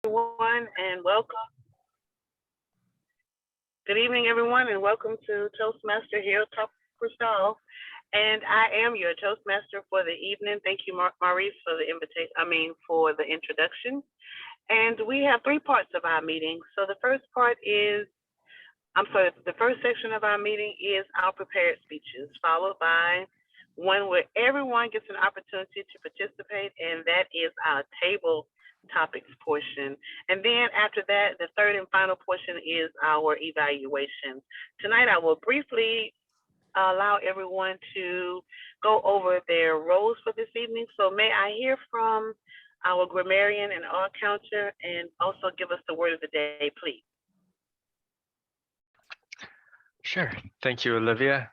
everyone, and welcome. Good evening, everyone, and welcome to Toastmaster Hilltoppers Club. And I am your Toastmaster for the evening. Thank you, Maurice, for the invitation. For the introduction. And we have three parts of our meeting. So the first part is, the first section of our meeting is our prepared speeches, followed by one where everyone gets an opportunity to participate, and that is our table topics portion. And then after that, the third and final portion is our evaluation. Tonight, I will briefly allow everyone to go over their roles for this evening. So may I hear from our grammarian and art counter, and also give us the word of the day, please. Sure. Thank you, Olivia.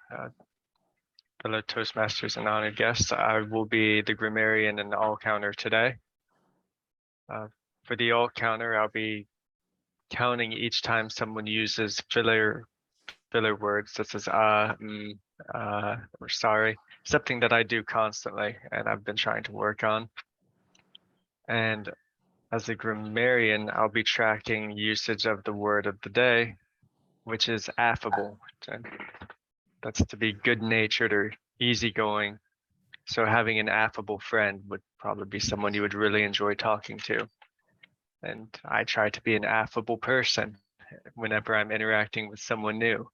Fellow Toastmasters and honored guests, I will be the grammarian and all counter today. For the all counter, I'll be counting each time someone uses filler words such as or sorry, something that I do constantly and I've been trying to work on. And as a grammarian, I'll be tracking usage of the word of the day, which is affable. That's to be good-natured or easygoing. So having an affable friend would probably be someone you would really enjoy talking to. And I try to be an affable person whenever I'm interacting with someone new.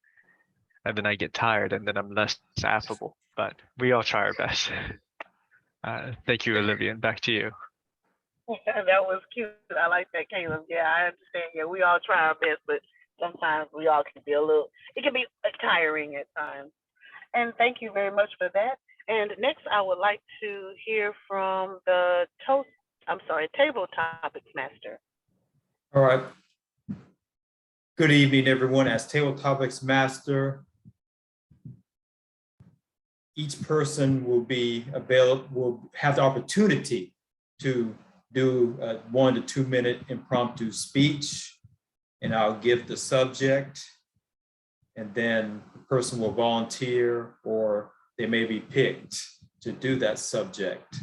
And then I get tired and then I'm less affable, but we all try our best. Thank you, Olivia, and back to you. That was cute. I like that, Caleb. Yeah, I understand. Yeah, we all try our best, but sometimes we all can be it can be tiring at times. And thank you very much for that. And next, I would like to hear from the table topics master. All right. Good evening, everyone. As table topics master, each person will have the opportunity to do a 1 to 2 minute impromptu speech, and I'll give the subject, and then the person will volunteer or they may be picked to do that subject.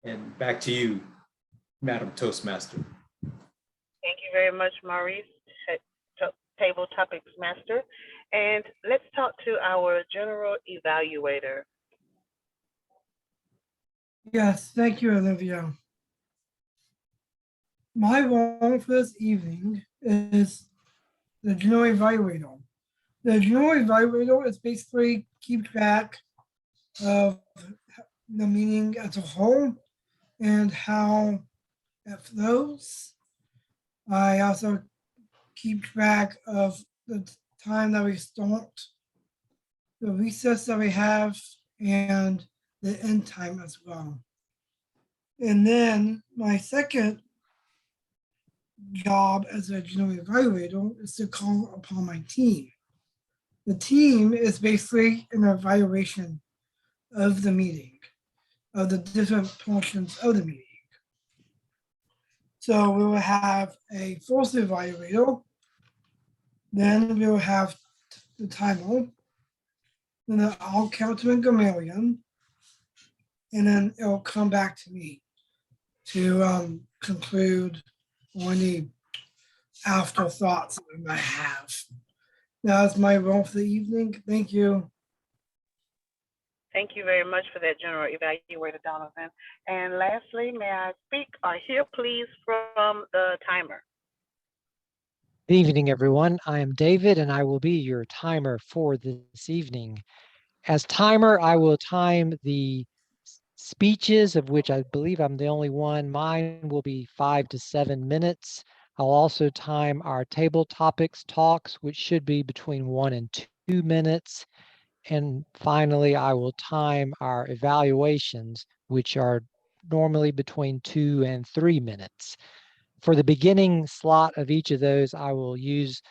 And back to you, Madam Toastmaster. Thank you very much, Maurice, table topics master. And let's talk to our general evaluator. Yes, thank you, Olivia. My role for this evening is the general evaluator. The general evaluator is basically keep track of the meeting as a whole and how it flows. I also keep track of the time that we start, the recess that we have, and the end time as well. And then my second job as a general evaluator is to call upon my team. The team is basically an evaluation of the meeting, of the different portions of the meeting. So we will have a first evaluator, then we will have the timer, then the all counter and grammarian, and then it'll come back to me to conclude on any afterthoughts that we might have. That's my role for the evening. Thank you. Thank you very much for that, General Evaluator Donovan. And lastly, may I speak or hear, please, from the timer? Good evening, everyone. I am David, and I will be your timer for this evening. As timer, I will time the speeches, of which I believe I'm the only one. Mine will be 5 to 7 minutes. I'll also time our table topics talks, which should be between 1 and 2 minutes. And finally, I will time our evaluations, which are normally between 2 and 3 minutes. For the beginning slot of each of those, I will use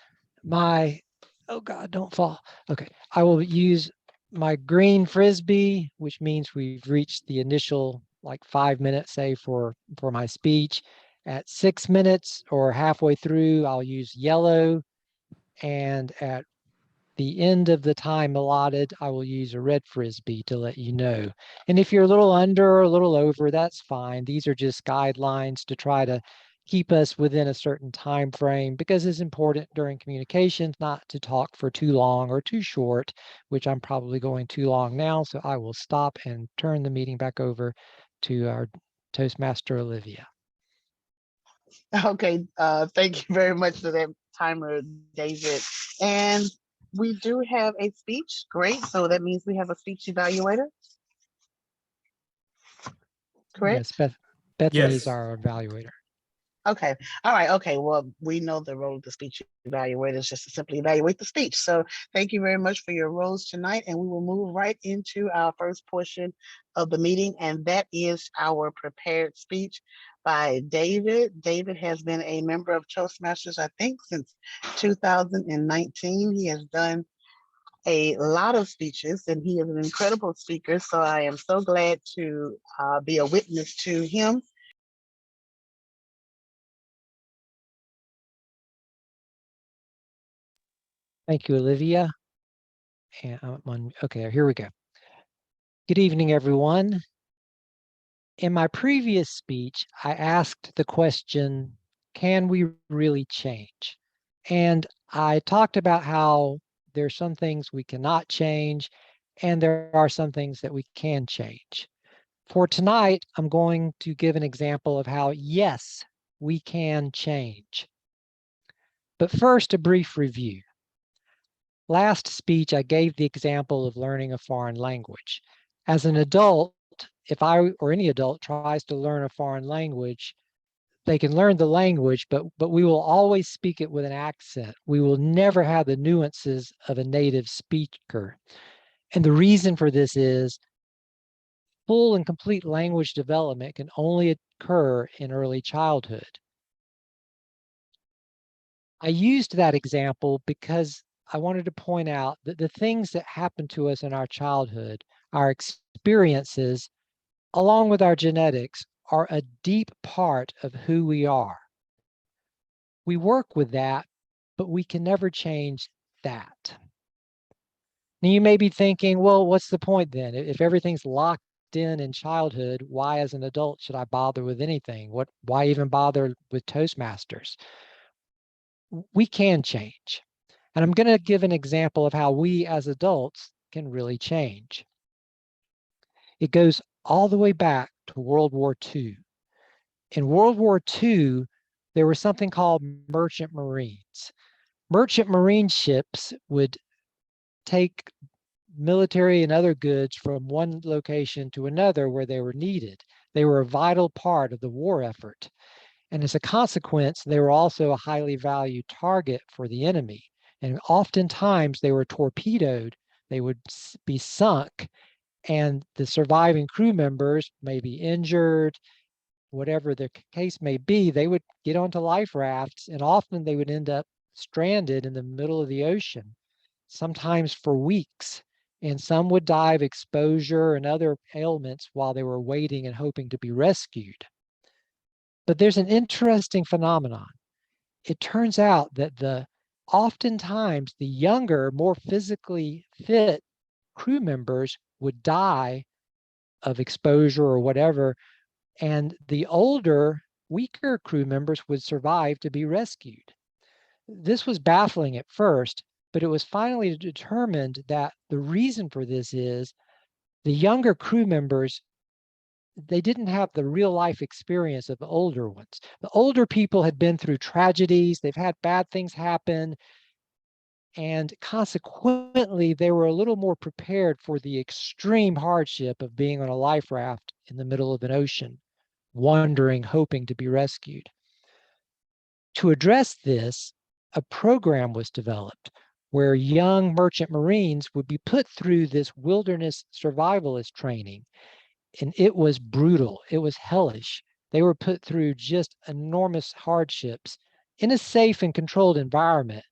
my, oh God, don't fall. Okay, I will use my green Frisbee, which means we've reached the initial like 5 minutes, say, for my speech. At 6 minutes or halfway through, I'll use yellow. And at the end of the time allotted, I will use a red Frisbee to let you know. And if you're a little under or a little over, that's fine. These are just guidelines to try to keep us within a certain time frame, because it's important during communications not to talk for too long or too short, which I'm probably going too long now. So I will stop and turn the meeting back over to our Toastmaster Olivia. Okay, thank you very much for that timer, David. And we do have a speech. Great. So that means we have a speech evaluator. Correct? Yes, Bethany is Yes. our evaluator. Okay. All right. Okay. Well, we know the role of the speech evaluator is just to simply evaluate the speech. So thank you very much for your roles tonight. And we will move right into our first portion of the meeting. And that is our prepared speech by David. David has been a member of Toastmasters, I think, since 2019. He has done a lot of speeches and he is an incredible speaker. So I am so glad to be a witness to him. Thank you, Olivia. And okay, here we go. Good evening, everyone. In my previous speech, I asked the question, can we really change? And I talked about how there are some things we cannot change, and there are some things that we can change. For tonight, I'm going to give an example of how, yes, we can change. But first, a brief review. Last speech, I gave the example of learning a foreign language. As an adult, if I or any adult tries to learn a foreign language, they can learn the language, but we will always speak it with an accent. We will never have the nuances of a native speaker. And the reason for this is full and complete language development can only occur in early childhood. I used that example because I wanted to point out that the things that happen to us in our childhood, our experiences, along with our genetics, are a deep part of who we are. We work with that, but we can never change that. Now you may be thinking, well, what's the point then? If everything's locked in childhood, why as an adult should I bother with anything? Why even bother with Toastmasters? We can change. And I'm going to give an example of how we as adults can really change. It goes all the way back to World War II. In World War II, there was something called merchant marines. Merchant marine ships would take military and other goods from one location to another where they were needed. They were a vital part of the war effort. And as a consequence, they were also a highly valued target for the enemy. And oftentimes they were torpedoed, they would be sunk, and the surviving crew members may be injured, whatever the case may be, they would get onto life rafts, and often they would end up stranded in the middle of the ocean, sometimes for weeks. And some would die of exposure and other ailments while they were waiting and hoping to be rescued. But there's an interesting phenomenon. It turns out that oftentimes the younger, more physically fit crew members would die of exposure or whatever, and the older, weaker crew members would survive to be rescued. This was baffling at first, but it was finally determined that the reason for this is the younger crew members, they didn't have the real life experience of the older ones. The older people had been through tragedies, they've had bad things happen, and consequently, they were a little more prepared for the extreme hardship of being on a life raft in the middle of an ocean, wandering, hoping to be rescued. To address this, a program was developed where young merchant marines would be put through this wilderness survivalist training. And it was brutal. It was hellish. They were put through just enormous hardships in a safe and controlled environment.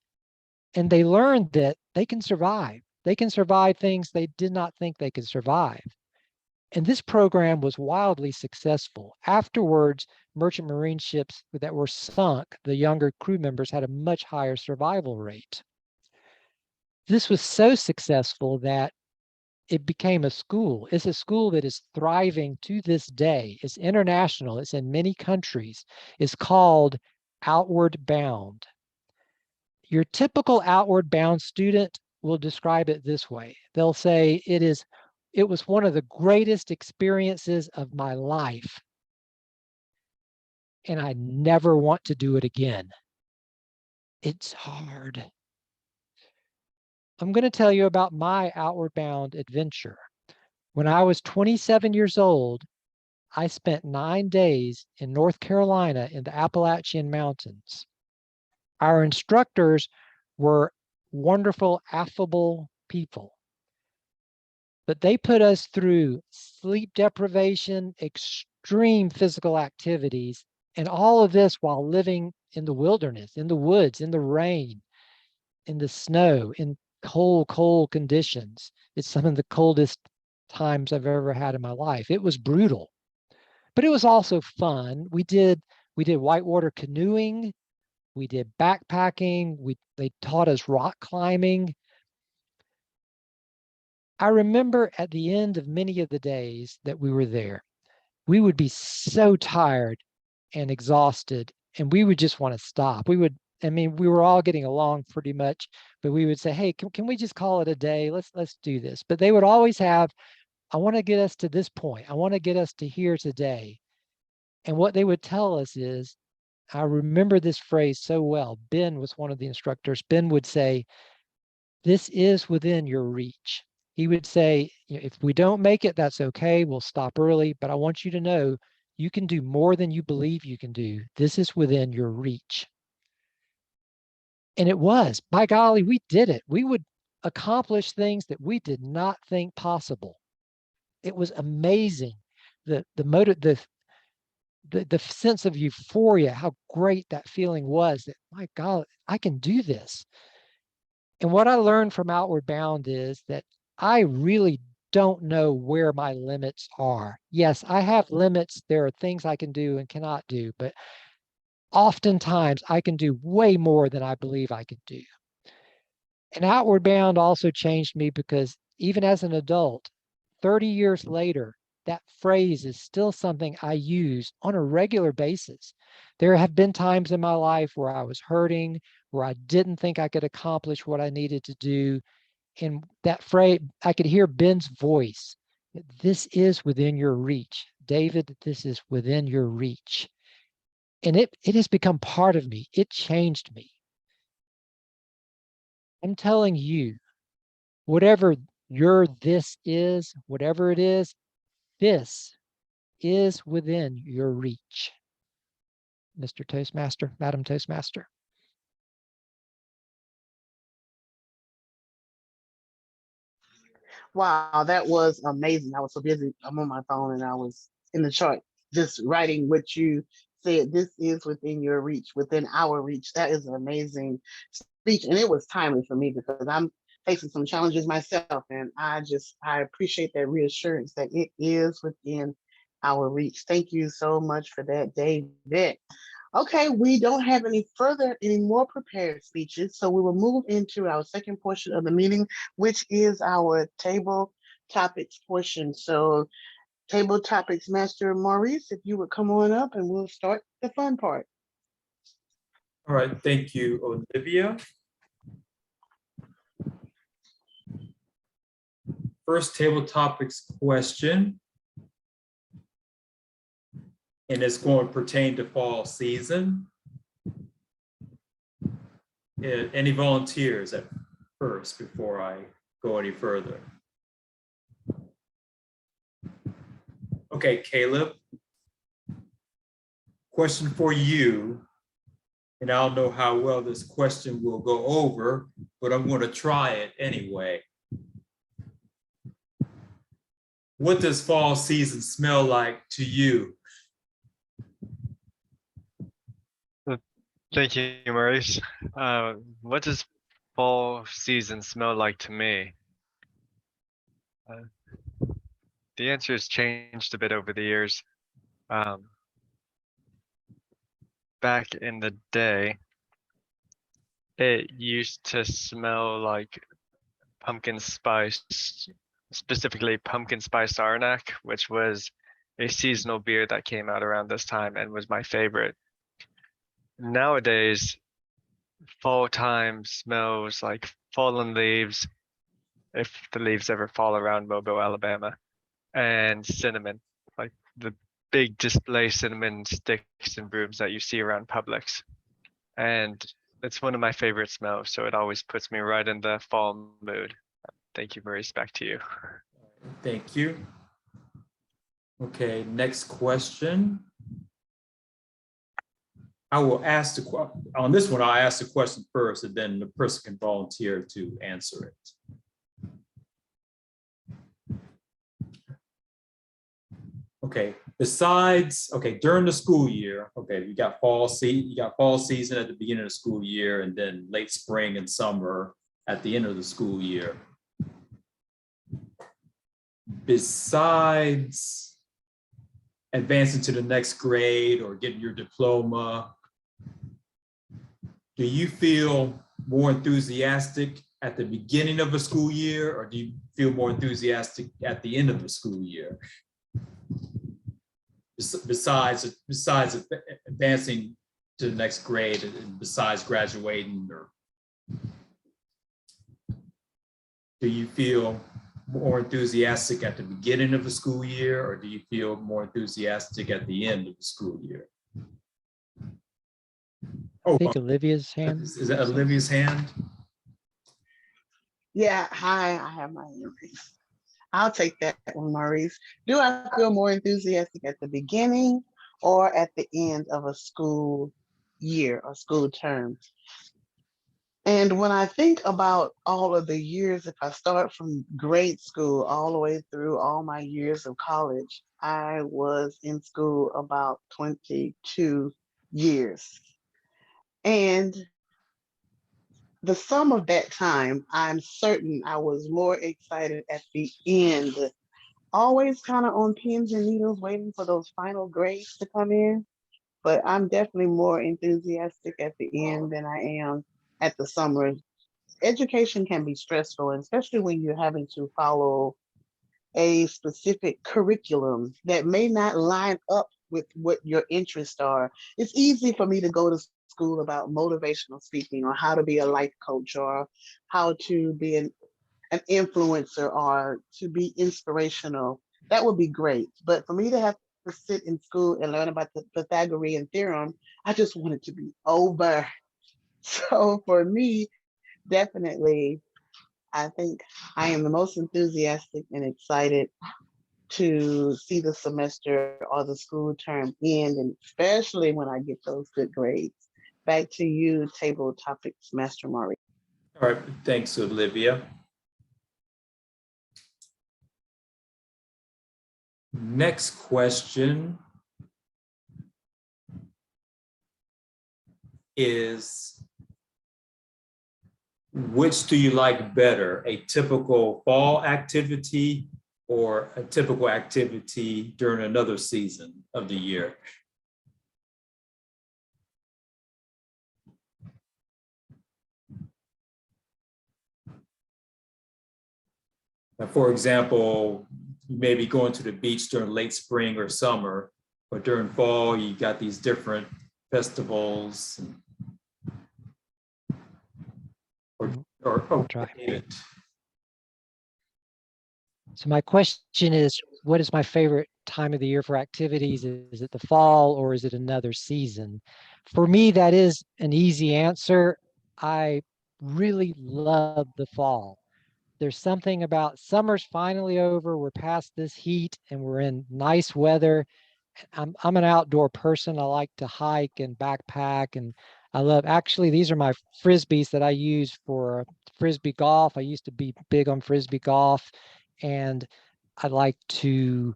And they learned that they can survive. They can survive things they did not think they could survive. And this program was wildly successful. Afterwards, merchant marine ships that were sunk, the younger crew members had a much higher survival rate. this was so successful that it became a school. It's a school that is thriving to this day. It's international. It's in many countries. It's called Outward Bound. Your typical Outward Bound student will describe it this way. They'll say it was one of the greatest experiences of my life, and I never want to do it again. It's hard. I'm going to tell you about my Outward Bound adventure. When I was 27 years old, I spent 9 days in North Carolina in the Appalachian Mountains. Our instructors were wonderful, affable people, but they put us through sleep deprivation, extreme physical activities, and all of this while living in the wilderness, in the woods, in the rain, in the snow, in cold conditions. It's some of the coldest times I've ever had in my life. It was brutal, but it was also fun. We did whitewater canoeing, we did backpacking, they taught us rock climbing. I remember at the end of many of the days that we were there, we would be so tired and exhausted, and we would just want to stop. We were all getting along pretty much, but we would say, hey, can we just call it a day? Let's do this. But they would always have, I want to get us to this point. I want to get us to here today. And what they would tell us is, I remember this phrase so well. Ben was one of the instructors. Ben would say, this is within your reach. He would say, if we don't make it, that's okay. We'll stop early, but I want you to know you can do more than you believe you can do. This is within your reach. And it was, by golly, we did it. We would accomplish things that we did not think possible. It was amazing. The sense of euphoria, how great that feeling was, that, my God, I can do this. And what I learned from Outward Bound is that I really don't know where my limits are. Yes, I have limits. There are things I can do and cannot do, but oftentimes I can do way more than I believe I can do. And Outward Bound also changed me because even as an adult, 30 years later, that phrase is still something I use on a regular basis. There have been times in my life where I was hurting, where I didn't think I could accomplish what I needed to do. And that phrase, I could hear Ben's voice. This is within your reach. David, this is within your reach. And it has become part of me. It changed me. I'm telling you, whatever your this is, whatever it is, this is within your reach. Mr. Toastmaster, Madam Toastmaster. Wow, that was amazing. I was so busy. I'm on my phone and I was in the chart just writing what you said. This is within your reach, within our reach. That is an amazing speech. And it was timely for me because I'm facing some challenges myself. And I appreciate that reassurance that it is within our reach. Thank you so much for that, David. Okay, we don't have any more prepared speeches, so we will move into our second portion of the meeting, which is our table topics portion. So, table topics master Maurice, if you would come on up and we'll start the fun part. All right, thank you, Olivia. First table topics question, and it's going to pertain to fall season. Any volunteers at first before I go any further? Okay, Caleb. Question for you, and I don't know how well this question will go over, but I'm going to try it anyway. What does fall season smell like to you? Thank you, Maurice. What does fall season smell like to me? The answer has changed a bit over the years. Back in the day, it used to smell like pumpkin spice, specifically pumpkin spice Arnak, which was a seasonal beer that came out around this time and was my favorite. Nowadays, fall time smells like fallen leaves, if the leaves ever fall around Mobile, Alabama, and cinnamon, like the big display cinnamon sticks and brooms that you see around Publix. And it's one of my favorite smells, so it always puts me right in the fall mood. Thank you, Maurice. Back to you. Thank you. Okay, next question. I will ask on this one, I'll ask the question first, and then the person can volunteer to answer it. Okay, besides, okay, during the school year, okay, you got fall season at the beginning of the school year, and then late spring and summer at the end of the school year. Besides advancing to the next grade or getting your diploma, do you feel more enthusiastic at the beginning of a school year, or do you feel more enthusiastic at the end of the school year? Besides advancing to the next grade, and besides graduating, or do you feel more enthusiastic at the beginning of the school year, or do you feel more enthusiastic at the end of the school year? I think Olivia's hand. Is that Olivia's hand? Yeah, hi, I have my earpiece. I'll take that one, Maurice. Do I feel more enthusiastic at the beginning or at the end of a school year or school term? And when I think about all of the years, if I start from grade school all the way through all my years of college, I was in school about 22 years. And the sum of that time, I'm certain I was more excited at the end, always kind of on pins and needles waiting for those final grades to come in. But I'm definitely more enthusiastic at the end than I am at the summer. Education can be stressful, especially when you're having to follow a specific curriculum that may not line up with what your interests are. It's easy for me to go to school about motivational speaking or how to be a life coach or how to be an influencer or to be inspirational. That would be great. But for me to have to sit in school and learn about the Pythagorean theorem, I just want it to be over. So for me, definitely, I think I am the most enthusiastic and excited to see the semester or the school term end, and especially when I get those good grades. Back to you, Table Topics Master Mari. All right, thanks, Olivia. Next question is, which do you like better, a typical fall activity or a typical activity during another season of the year? Now, for example, you may be going to the beach during late spring or summer, but during fall, you got these different festivals. Or Try. it. So my question is, what is my favorite time of the year for activities? Is it the fall or is it another season? For me, that is an easy answer. I really love the fall. There's something about summer's finally over. We're past this heat and we're in nice weather. I'm an outdoor person. I like to hike and backpack, and I love, actually, these are my Frisbees that I use for Frisbee golf. I used to be big on Frisbee golf, and I like to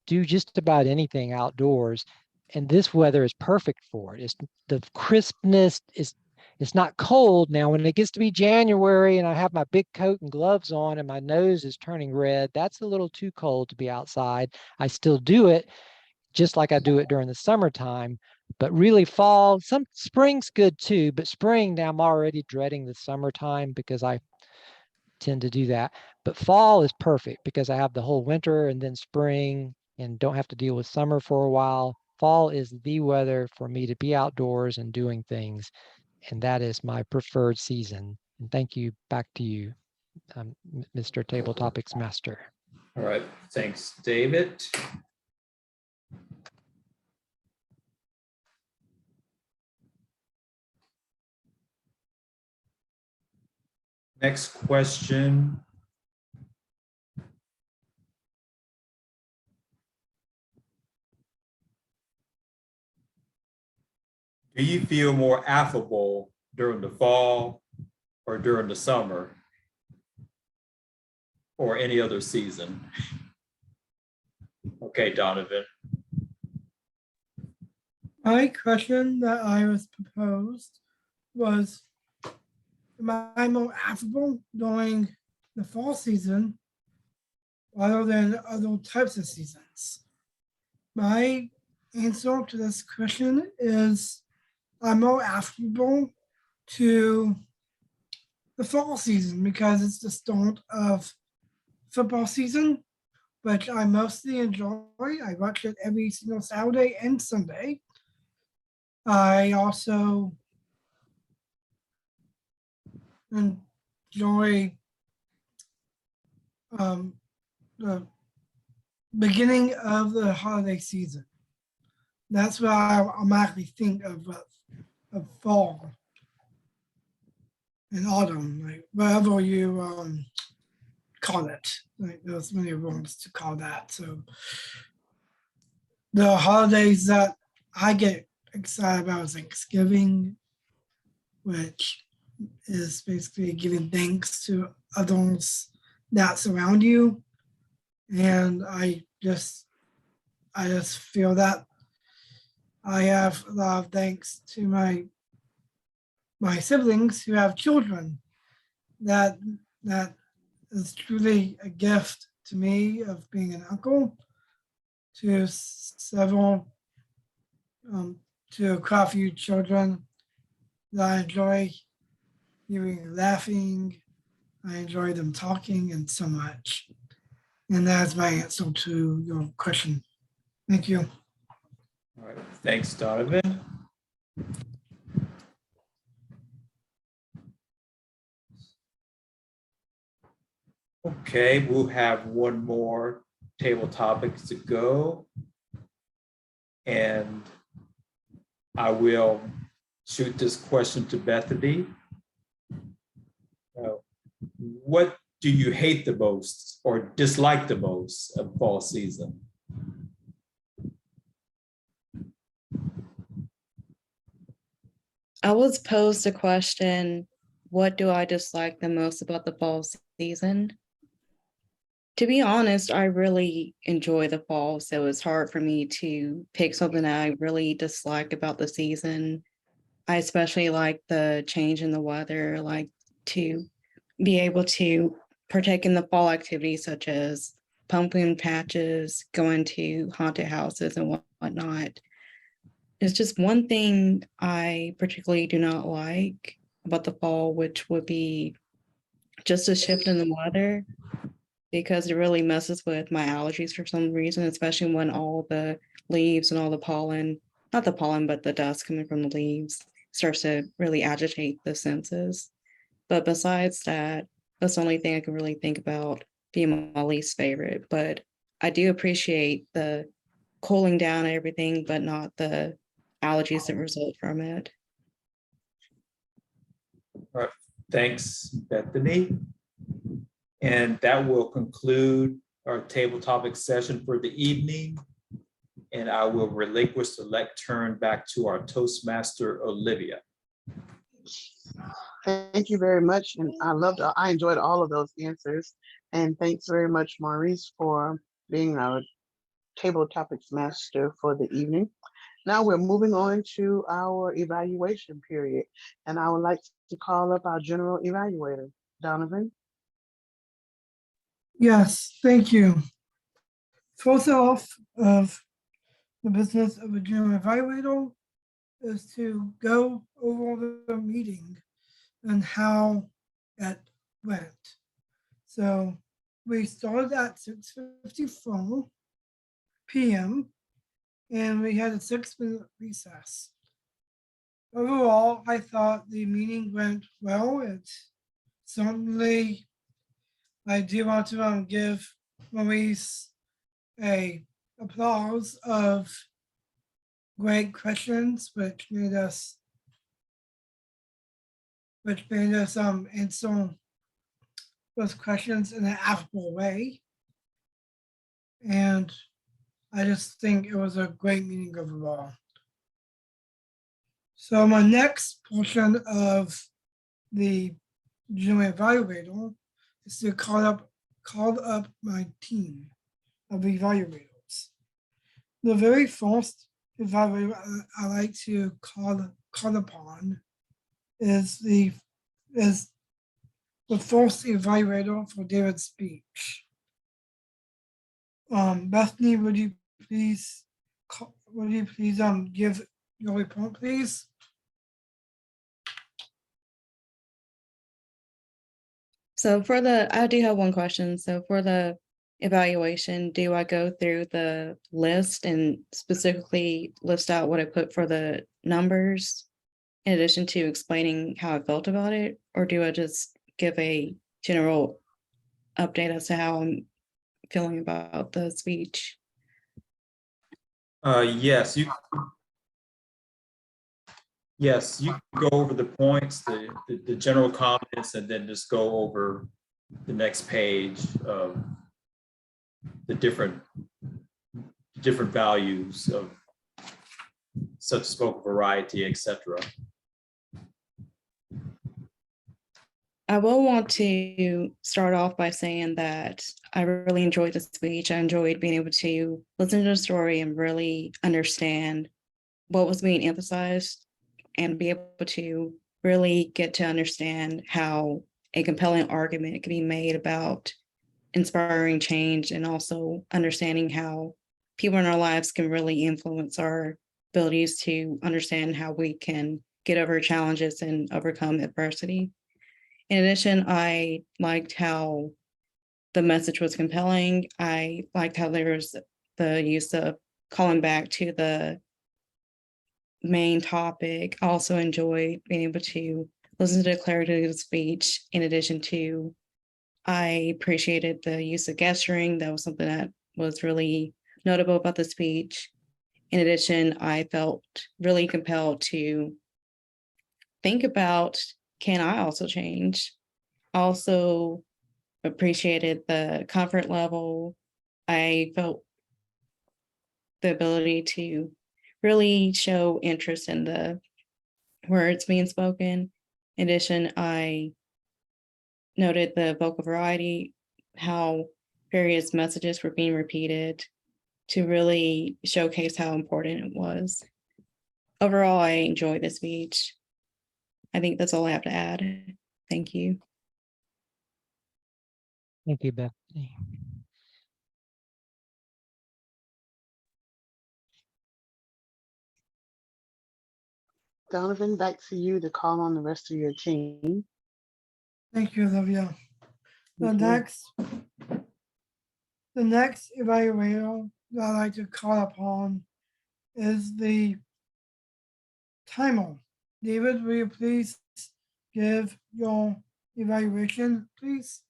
do just about anything outdoors. And this weather is perfect for it. It's the crispness is, it's not cold. Now, when it gets to be January and I have my big coat and gloves on and my nose is turning red, that's a little too cold to be outside. I still do it, just like I do it during the summertime, but really fall, some spring's good too, but spring, now I'm already dreading the summertime because I tend to do that. But fall is perfect because I have the whole winter and then spring and don't have to deal with summer for a while. Fall is the weather for me to be outdoors and doing things. And that is my preferred season. And thank you. Back to you, Mr. Table Topics Master. All right, thanks, David. Next question. Do you feel more affable during the fall or during the summer or any other season? Okay, Donovan. My question that I was proposed was, am I more affable during the fall season rather than other types of seasons? My answer to this question is I'm more affable to the fall season because it's the start of football season, which I mostly enjoy. I watch it every single Saturday and Sunday. I also enjoy the beginning of the holiday season. That's what I automatically think of fall and autumn, like whatever you call it. Like there's many words to call that. So the holidays that I get excited about is Thanksgiving, which is basically giving thanks to others that surround you. And I just feel that I have a lot of thanks to my siblings who have children. That is truly a gift to me of being an uncle to several to quite a few children that I enjoy hearing laughing. I enjoy them talking and so much. And that's my answer to your question. Thank you. All right, thanks, Donovan. Okay, we'll have one more table topics to go. And I will shoot this question to Bethany. What do you hate the most or dislike the most of fall season? I was posed a question, what do I dislike the most about the fall season? To be honest, I really enjoy the fall, so it's hard for me to pick something that I really dislike about the season. I especially like the change in the weather, like to be able to partake in the fall activities such as pumpkin patches, going to haunted houses and whatnot. It's just one thing I particularly do not like about the fall, which would be just a shift in the weather, because it really messes with my allergies for some reason, especially when all the leaves and all the pollen, not the pollen, but the dust coming from the leaves starts to really agitate the senses. But besides that, that's the only thing I can really think about being my least favorite. But I do appreciate the cooling down and everything, but not the allergies that result from it. All right, thanks, Bethany. And that will conclude our table topic session for the evening. And I will relinquish the lectern back to our Toastmaster, Olivia. Thank you very much. And I enjoyed all of those answers. And thanks very much, Maurice, for being our table topics master for the evening. Now we're moving on to our evaluation period. And I would like to call up our general evaluator, Donovan. Yes, thank you. First off, of the business of a general evaluator is to go over the meeting and how it went. So we started at 6:54 p.m. and we had a 6-minute recess. Overall, I thought the meeting went well. It certainly, I do want to give Maurice a applause of great questions, which made us answer those questions in an affable way. And I just think it was a great meeting overall. So my next portion of the Junior Evaluator is to call up my team of evaluators. The very first evaluator I like to call upon is the first evaluator for David's speech. Bethany, would you please give your report, please? So I do have one question. So for the evaluation, do I go through the list and specifically list out what I put for the numbers in addition to explaining how I felt about it? Or do I just give a general update as to how I'm feeling about the speech? Yes, you go over the points, the general comments, and then just go over the next page of the different values of such as vocal variety, etc. I will want to start off by saying that I really enjoyed the speech. I enjoyed being able to listen to the story and really understand what was being emphasized and be able to really get to understand how a compelling argument can be made about inspiring change and also understanding how people in our lives can really influence our abilities to understand how we can get over challenges and overcome adversity. In addition, I liked how the message was compelling. I liked how there was the use of calling back to the main topic. I also enjoyed being able to listen to the clarity of the speech. In addition to, I appreciated the use of gesturing. That was something that was really notable about the speech. In addition, I felt really compelled to think about, can I also change? Also appreciated the comfort level. I felt the ability to really show interest in the words being spoken. In addition, I noted the vocal variety, how various messages were being repeated to really showcase how important it was. Overall, I enjoyed the speech. I think that's all I have to add. Thank you. Thank you, Bethany. Donovan, back to you to call on the rest of your team. Thank you, Olivia. The Thank you. next evaluator that I like to call upon is the timer. David, will you please give your evaluation, please?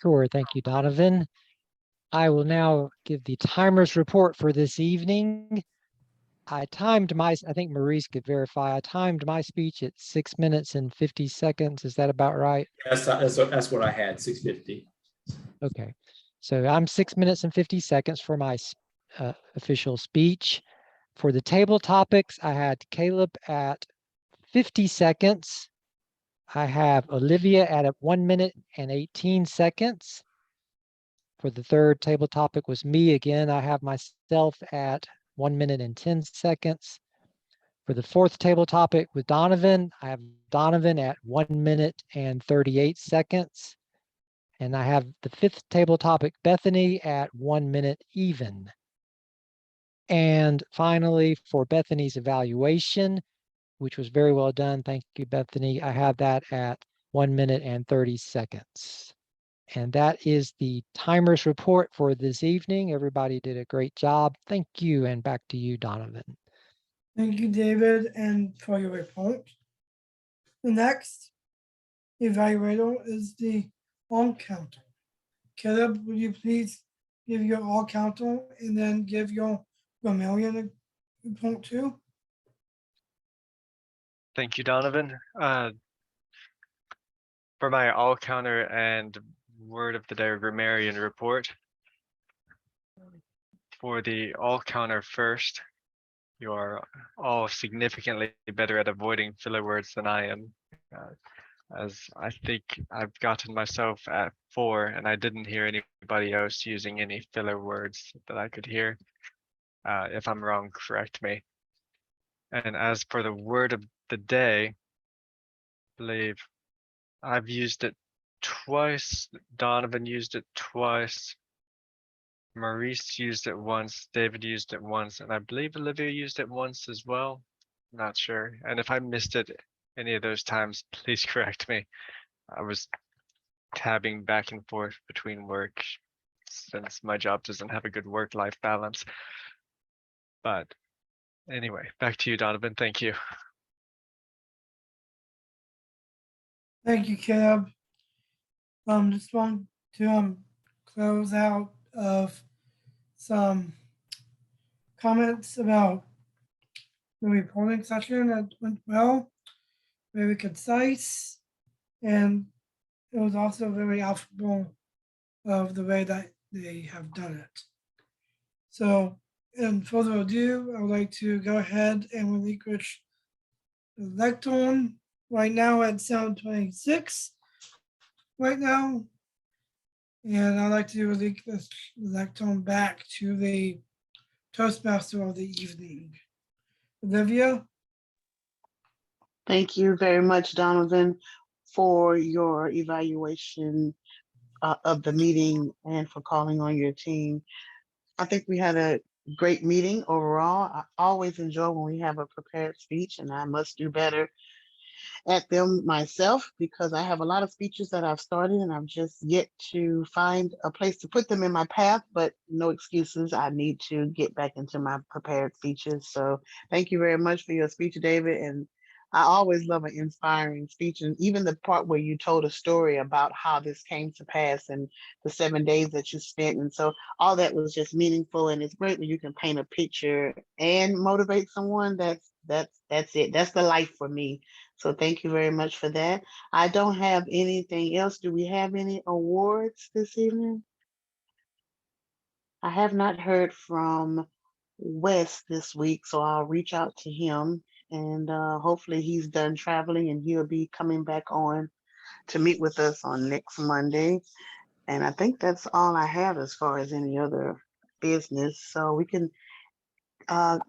Sure, thank you, Donovan. I will now give the timer's report for this evening. I think Maurice could verify, I timed my speech at 6 minutes and 50 seconds. Is that about right? That's what I had, 6:50. Okay, so I'm 6 minutes and 50 seconds for my official speech. For the table topics, I had Caleb at 50 seconds. I have Olivia at 1 minute and 18 seconds. For the third table topic was me again. I have myself at 1 minute and 10 seconds. For the fourth table topic with Donovan, I have Donovan at 1 minute and 38 seconds. And I have the fifth table topic, Bethany, at 1 minute even. And finally, for Bethany's evaluation, which was very well done, thank you, Bethany, I have that at 1 minute and 30 seconds. And that is the timer's report for this evening. Everybody did a great job. Thank you. And back to you, Donovan. Thank you, David, and for your report. The next evaluator is the all counter. Caleb, will you please give your all counter and then give your grammarian report too? Thank you, Donovan. For my all counter and word of the day grammarian report. For the all counter first, you are all significantly better at avoiding filler words than I am. As I think I've gotten myself at 4 and I didn't hear anybody else using any filler words that I could hear. If I'm wrong, correct me. And as for the word of the day, I believe I've used it twice. Donovan used it twice. Maurice used it once. David used it once. And I believe Olivia used it once as well. Not sure. And if I missed it any of those times, please correct me. I was tabbing back and forth between work since my job doesn't have a good work-life balance. But anyway, back to you, Donovan. Thank you. Thank you, Caleb. Just want to close out of some comments about the reporting session that went well, very concise, and it was also very affable of the way that they have done it. So, and further ado, I would like to go ahead and relinquish the lectern right now at 7:26 right now. And I'd like to relinquish the lectern back to the Toastmaster of the evening. Olivia? Thank you very much, Donovan, for your evaluation of the meeting and for calling on your team. I think we had a great meeting overall. I always enjoy when we have a prepared speech, and I must do better at them myself because I have a lot of speeches that I've started and I've just yet to find a place to put them in my path, but no excuses. I need to get back into my prepared speeches. So thank you very much for your speech, David. And I always love an inspiring speech, and even the part where you told a story about how this came to pass and the 7 days that you spent. And so all that was just meaningful, and it's great when you can paint a picture and motivate someone. That's it. That's the life for me. So thank you very much for that. I don't have anything else. Do we have any awards this evening? I have not heard from Wes this week, so I'll reach out to him, and hopefully he's done traveling and he'll be coming back on to meet with us on next Monday. And I think that's all I have as far as any other business. So we can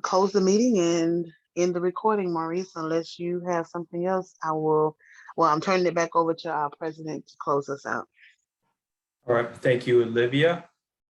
close the meeting and end the recording, Maurice, unless you have something else. I'm turning it back over to our president to close us out. All right, thank you, Olivia.